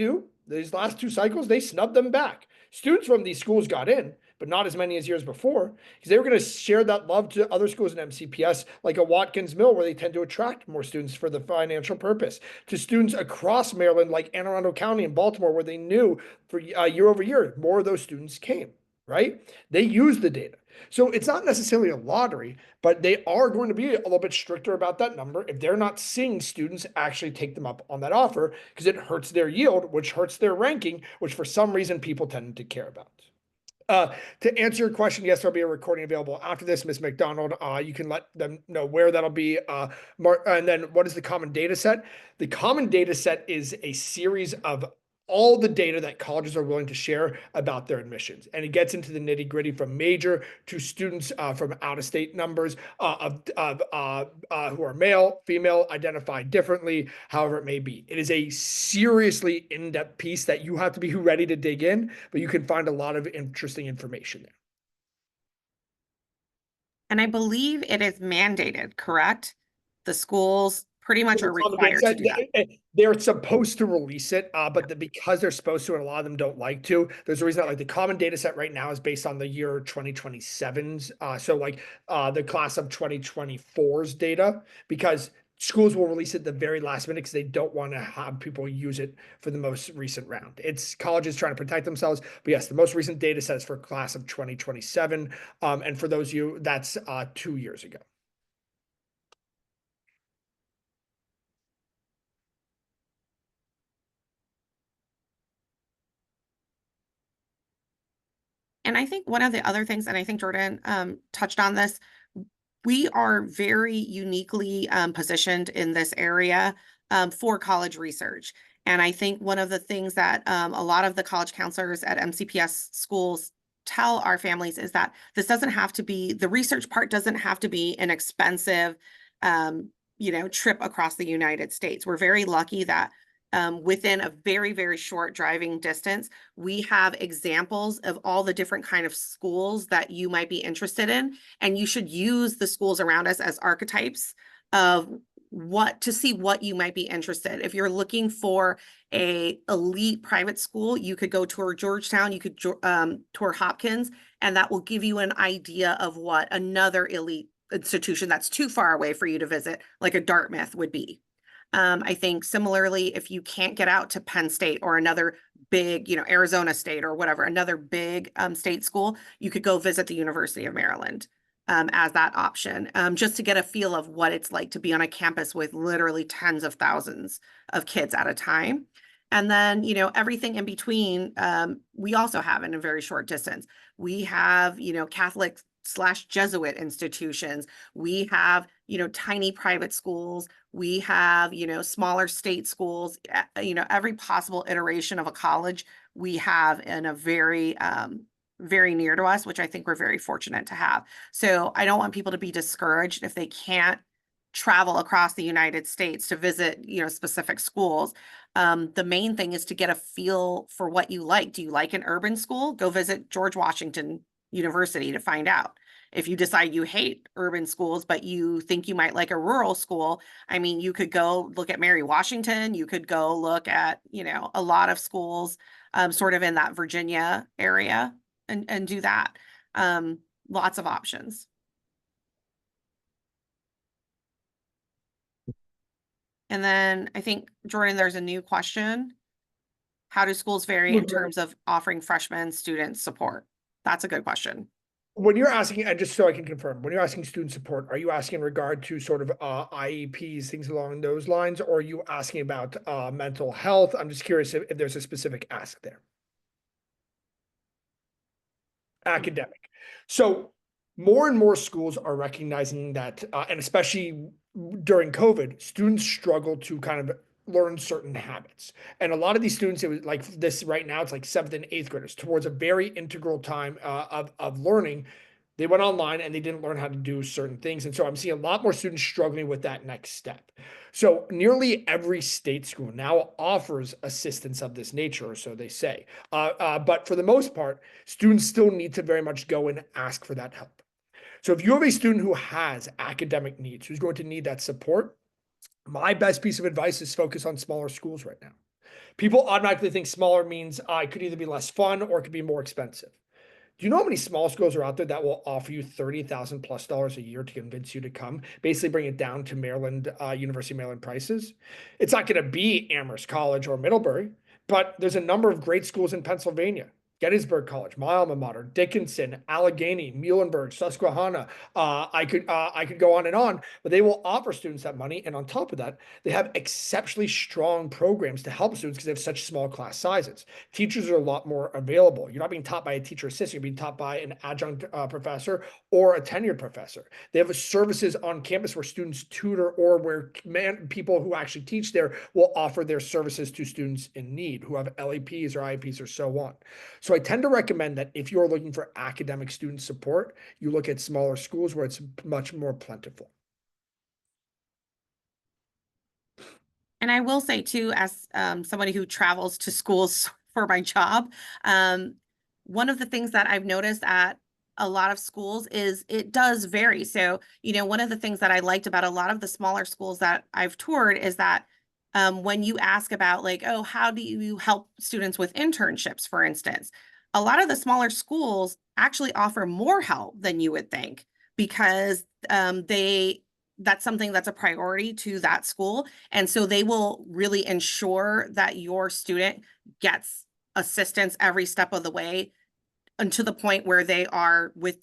These last two cycles, they snubbed them back. Students from these schools got in, but not as many as years before, because they were going to share that love to other schools in MCPS, like a Watkins Mill, where they tend to attract more students for the financial purpose, to students across Maryland, like Anne Arundel County and Baltimore, where they knew for year over year, more of those students came, right? They used the data. So it's not necessarily a lottery, but they are going to be a little bit stricter about that number if they're not seeing students actually take them up on that offer, because it hurts their yield, which hurts their ranking, which for some reason people tend to care about. To answer your question, yes, there'll be a recording available after this, Ms. McDonald. You can let them know where that'll be. And then what is the common data set? The common data set is a series of all the data that colleges are willing to share about their admissions. And it gets into the nitty gritty from major to students from out of state numbers who are male, female, identified differently, however it may be. It is a seriously in-depth piece that you have to be ready to dig in, but you can find a lot of interesting information there. And I believe it is mandated, correct? The schools pretty much are required to do that. They're supposed to release it, but because they're supposed to, and a lot of them don't like to, there's a reason that like the common data set right now is based on the year 2027's. So like the class of 2024's data, because schools will release it the very last minute because they don't want to have people use it for the most recent round. It's colleges trying to protect themselves. But yes, the most recent data set is for class of 2027. And for those of you, that's 2 years ago. And I think one of the other things, and I think Jordan touched on this, we are very uniquely positioned in this area for college research. And I think one of the things that a lot of the college counselors at MCPS schools tell our families is that this doesn't have to be, the research part doesn't have to be an expensive, trip across the United States. We're very lucky that within a very, very short driving distance, we have examples of all the different kind of schools that you might be interested in. And you should use the schools around us as archetypes of to see what you might be interested. If you're looking for a elite private school, you could go tour Georgetown, you could tour Hopkins, and that will give you an idea of what another elite institution that's too far away for you to visit, like a Dartmouth would be. I think similarly, if you can't get out to Penn State or another big, Arizona State or whatever, another big state school, you could go visit the University of Maryland as that option, just to get a feel of what it's like to be on a campus with literally tens of thousands of kids at a time. And then, everything in between, we also have in a very short distance. We have, Catholic / Jesuit institutions. We have, tiny private schools. We have, smaller state schools, every possible iteration of a college we have in a very, very near to us, which I think we're very fortunate to have. So I don't want people to be discouraged if they can't travel across the United States to visit, specific schools. The main thing is to get a feel for what you like. Do you like an urban school? Go visit George Washington University to find out. If you decide you hate urban schools, but you think you might like a rural school, I mean, you could go look at Mary Washington. You could go look at, a lot of schools sort of in that Virginia area and do that. Lots of options. And then I think, Jordan, there's a new question. How do schools vary in terms of offering freshman student support? That's a good question. When you're asking, and just so I can confirm, when you're asking student support, are you asking in regard to sort of IEPs, things along those lines, or are you asking about mental health? I'm just curious if there's a specific ask there. Academic. So more and more schools are recognizing that, and especially during COVID, students struggle to kind of learn certain habits. And a lot of these students, it was like this right now, it's like 7th and 8th graders towards a very integral time of learning. They went online and they didn't learn how to do certain things. And so I'm seeing a lot more students struggling with that next step. So nearly every state school now offers assistance of this nature, or so they say. But for the most part, students still need to very much go and ask for that help. So if you have a student who has academic needs, who's going to need that support, my best piece of advice is focus on smaller schools right now. People automatically think smaller means it could either be less fun or it could be more expensive. Do you know how many small schools are out there that will offer you $30,000+ a year to convince you to come? Basically, bring it down to Maryland, University of Maryland prices. It's not going to be Amherst College or Middlebury, but there's a number of great schools in Pennsylvania. Gettysburg College, my alma mater, Dickinson, Allegheny, Muhlenberg, Susquehanna. I could go on, but they will offer students that money, and on top of that, they have exceptionally strong programs to help students because they have such small class sizes. Teachers are a lot more available. You're not being taught by a teacher assistant, you're being taught by an adjunct professor or a tenured professor. They have services on campus where students tutor, or where people who actually teach there will offer their services to students in need who have LEPs or IEPs or so on. So I tend to recommend that if you're looking for academic student support, you look at smaller schools where it's much more plentiful. And I will say too, as somebody who travels to schools for my job, one of the things that I've noticed at a lot of schools is it does vary. So, one of the things that I liked about a lot of the smaller schools that I've toured is that when you ask about like, oh, how do you help students with internships, for instance, a lot of the smaller schools actually offer more help than you would think because that's something that's a priority to that school. And so they will really ensure that your student gets assistance every step of the way, and to the point where they are with,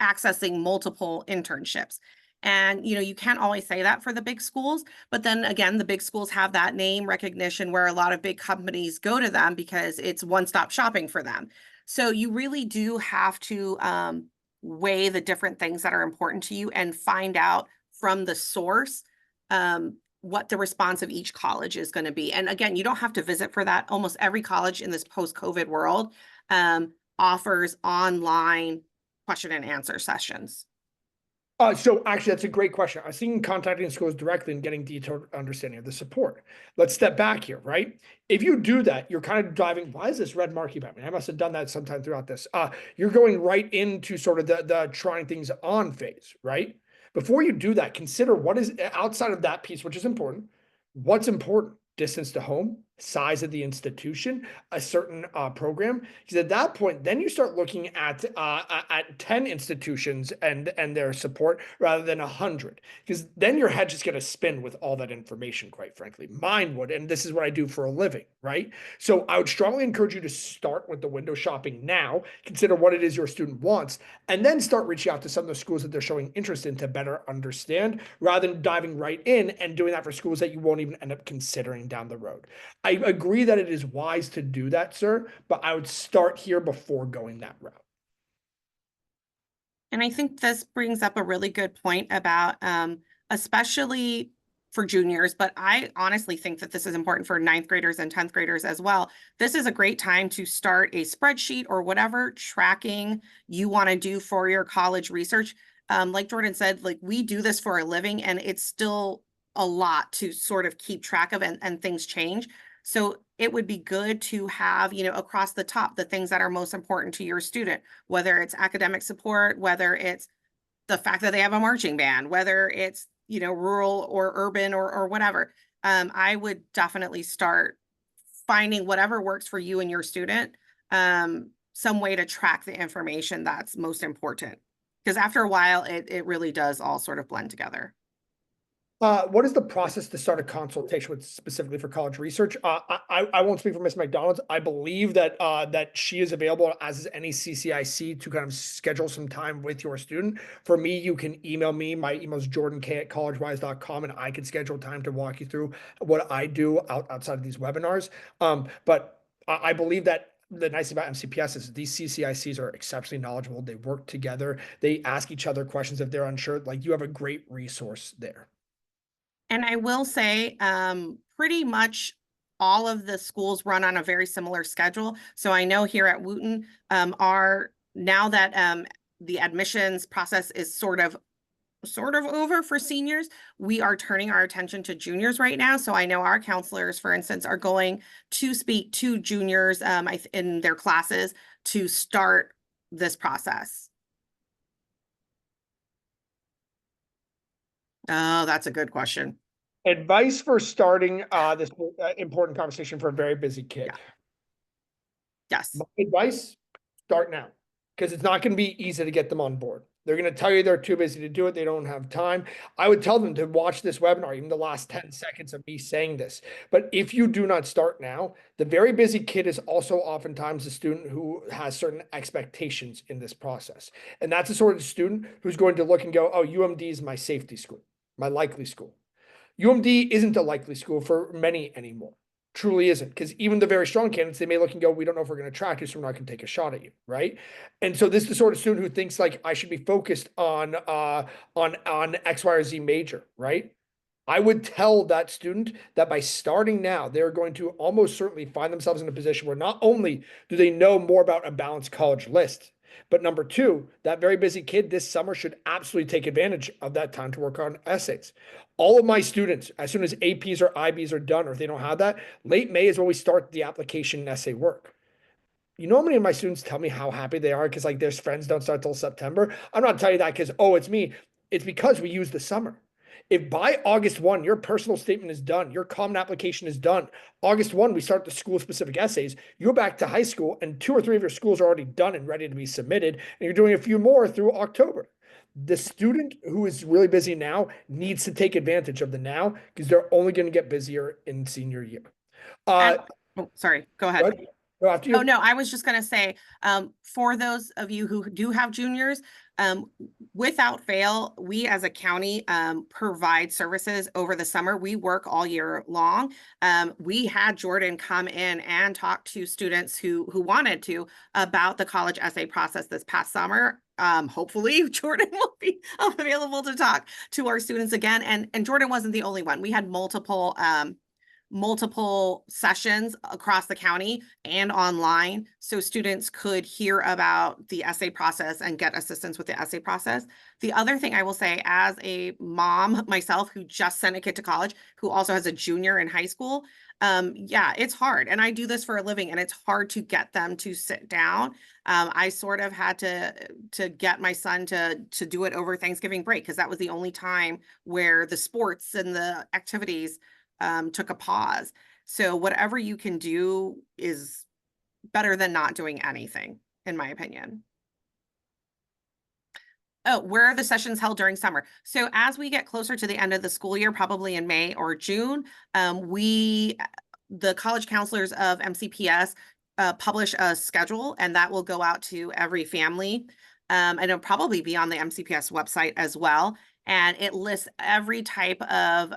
accessing multiple internships. And, you can't always say that for the big schools, but then again, the big schools have that name recognition where a lot of big companies go to them because it's one-stop shopping for them. So you really do have to weigh the different things that are important to you and find out from the source what the response of each college is going to be. And again, you don't have to visit for that. Almost every college in this post-COVID world offers online question and answer sessions. So actually, that's a great question. I was thinking contacting schools directly and getting detailed understanding of the support. Let's step back here, right? If you do that, you're kind of driving. Why is this red marking about me? I must have done that sometime throughout this. You're going right into sort of the trying things on phase, right? Before you do that, consider what is outside of that piece, which is important. What's important? Distance to home, size of the institution, a certain program. Because at that point, then you start looking at 10 institutions and their support rather than 100. Because then your head just going to spin with all that information, quite frankly. Mine would, and this is what I do for a living, right? So I would strongly encourage you to start with the window shopping now, consider what it is your student wants, and then start reaching out to some of the schools that they're showing interest in to better understand, rather than diving right in and doing that for schools that you won't even end up considering down the road. I agree that it is wise to do that, sir, but I would start here before going that route. And I think this brings up a really good point about, especially for juniors, but I honestly think that this is important for ninth graders and 10th graders as well. This is a great time to start a spreadsheet or whatever tracking you want to do for your college research. Like Jordan said, like we do this for a living and it's still a lot to sort of keep track of, and things change. So it would be good to have, across the top, the things that are most important to your student, whether it's academic support, whether it's the fact that they have a marching band, whether it's, rural or urban or whatever. I would definitely start finding whatever works for you and your student, some way to track the information that's most important. Because after a while, it really does all sort of blend together. What is the process to start a consultation with specifically for college research? I won't speak for Miss McDonald's. I believe that that she is available, as is any CCIC, to kind of schedule some time with your student. For me, you can email me. My email is jordank@collegewise.com, and I can schedule time to walk you through what I do outside of these webinars. But I believe that the nice thing about MCPS is these CCICs are exceptionally knowledgeable. They work together. They ask each other questions if they're unsure. Like, you have a great resource there. And I will say, pretty much all of the schools run on a very similar schedule. So I know here at Wooten, now that the admissions process is sort of over for seniors, we are turning our attention to juniors right now. So I know our counselors, for instance, are going to speak to juniors in their classes to start this process. Oh, that's a good question. Advice for starting this important conversation for a very busy kid. Yeah. Yes. My advice, start now, because it's not going to be easy to get them on board. They're going to tell you they're too busy to do it. They don't have time. I would tell them to watch this webinar, even the last 10 seconds of me saying this. But if you do not start now, the very busy kid is also oftentimes a student who has certain expectations in this process. And that's the sort of student who's going to look and go, oh, UMD is my safety school, my likely school. UMD isn't a likely school for many anymore. Truly isn't, because even the very strong candidates, they may look and go, we don't know if we're going to track you, so we're not going to take a shot at you, right? And so this is the sort of student who thinks like I should be focused on X, Y, or Z major, right? I would tell that student that by starting now, they're going to almost certainly find themselves in a position where not only do they know more about a balanced college list, but number two, that very busy kid this summer should absolutely take advantage of that time to work on essays. All of my students, as soon as APs or IBs are done, or if they don't have that, late May is when we start the application and essay work. You know how many of my students tell me how happy they are because like their friends don't start till September? I'm not telling you that because, oh, it's me. It's because we use the summer. If by August 1, your personal statement is done, your common application is done, August 1, we start the school specific essays, you go back to high school and 2 or 3 of your schools are already done and ready to be submitted, and you're doing a few more through October. The student who is really busy now needs to take advantage of the now because they're only going to get busier in senior year. And, oh, sorry, go ahead. Go after you. Oh, no, I was just going to say, for those of you who do have juniors, without fail, we as a county provide services over the summer. We work all year long. We had Jordan come in and talk to students who wanted to about the college essay process this past summer. Hopefully Jordan will be available to talk to our students again. And Jordan wasn't the only one. We had multiple sessions across the county and online, so students could hear about the essay process and get assistance with the essay process. The other thing I will say, as a mom myself who just sent a kid to college, who also has a junior in high school, yeah, it's hard. And I do this for a living, and it's hard to get them to sit down. I sort of had to get my son to do it over Thanksgiving break, because that was the only time where the sports and the activities took a pause. So whatever you can do is better than not doing anything, in my opinion. Oh, where are the sessions held during summer? So as we get closer to the end of the school year, probably in May or June, the college counselors of MCPS publish a schedule, and that will go out to every family. And it'll probably be on the MCPS website as well. And it lists every type of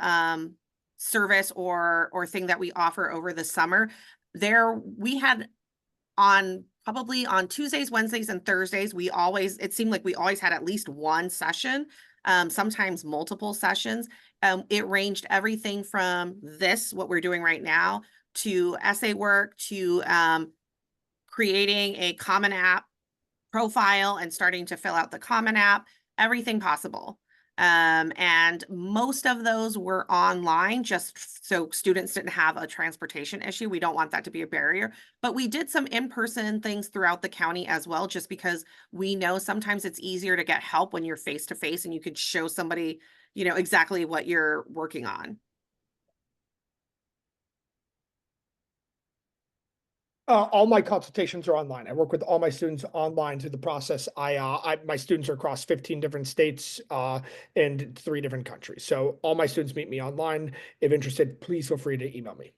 service or thing that we offer over the summer. We had probably on Tuesdays, Wednesdays, and Thursdays, it seemed like we always had at least one session, sometimes multiple sessions. It ranged everything from what we're doing right now, to essay work, to creating a Common App profile and starting to fill out the Common App, everything possible. And most of those were online, just so students didn't have a transportation issue. We don't want that to be a barrier, but we did some in-person things throughout the county as well, just because we know sometimes it's easier to get help when you're face to face and you could show somebody, exactly what you're working on. All my consultations are online. I work with all my students online through the process. My students are across 15 different states and 3 different countries. So all my students meet me online. If interested, please feel free to email me.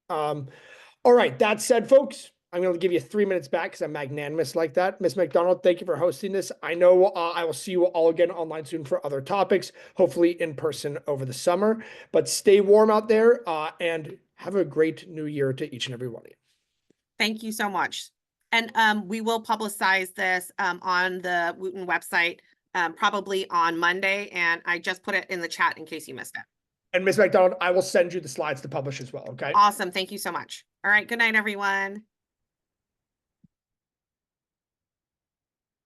All right. That said, folks, I'm going to give you 3 minutes back because I'm magnanimous like that. Ms. McDonald, thank you for hosting this. I know I will see you all again online soon for other topics, hopefully in person over the summer. But stay warm out there and have a great new year to each and every one of you. Thank you so much. And we will publicize this on the Wooten website probably on Monday. And I just put it in the chat in case you missed it. And Ms. McDonald, I will send you the slides to publish as well, okay? Awesome. Thank you so much. All right. Good night, everyone.